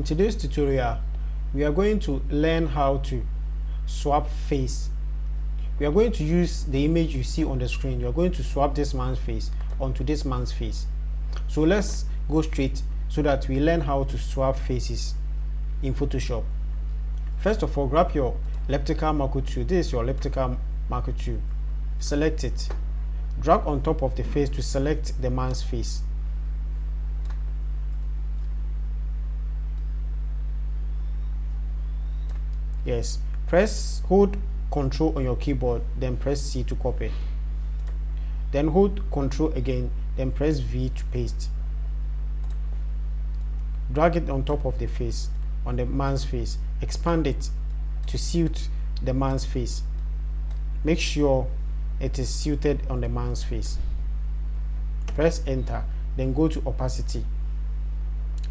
In today's tutorial, we are going to learn how to swap face. We are going to use the image you see on the screen. You are going to swap this man's face onto this man's face. So let's go straight so that we learn how to swap faces in Photoshop. First of all, grab your elliptical marker tool. This is your elliptical marker tool. Select it. Drag on top of the face to select the man's face. Yes, hold Ctrl on your keyboard, then press C to copy. Then hold Ctrl again, then press V to paste. Drag it on top of the face, on the man's face. Expand it to suit the man's face. Make sure it is suited on the man's face. Press enter, then go to opacity.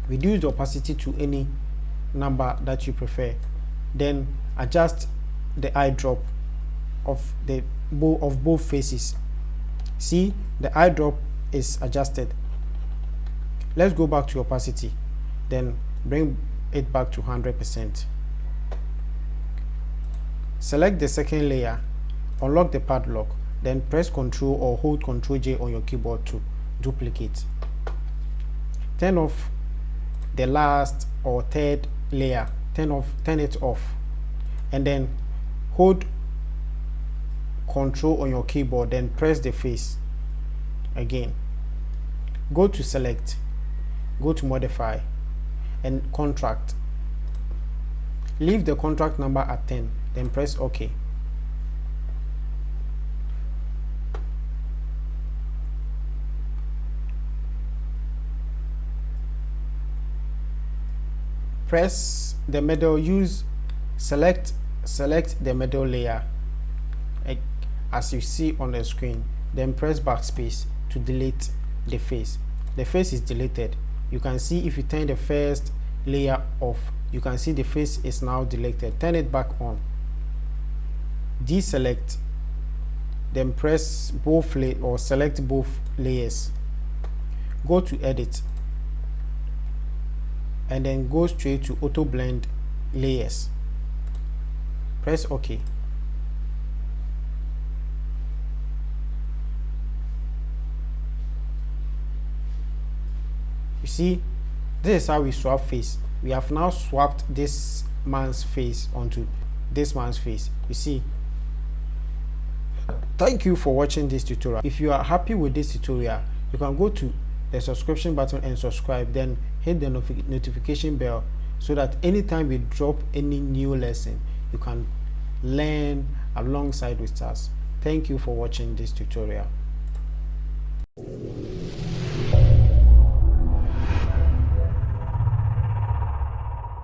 Reduce the opacity to any number that you prefer. Then adjust the eye drop of both faces. See, the eye drop is adjusted. Let's go back to opacity, then bring it back to 100%. Select the second layer, unlock the padlock, then press Ctrl or hold Ctrl J on your keyboard to duplicate. Turn off the last or third layer. Turn it off, and then hold Ctrl on your keyboard, then press the face again. Go to select, go to modify and contract. Leave the contract number at 10, then press OK. Press the middle, select the middle layer as you see on the screen, then press backspace to delete the face. The face is deleted. You can see if you turn the first layer off, you can see the face is now deleted. Turn it back on. Deselect, then press both or select both layers. Go to edit, and then go straight to auto blend layers. Press OK. You see, this is how we swap face. We have now swapped this man's face onto this man's face. You see. Thank you for watching this tutorial. If you are happy with this tutorial, you can go to the subscription button and subscribe, then hit the notification bell so that anytime we drop any new lesson, you can learn alongside with us. Thank you for watching this tutorial.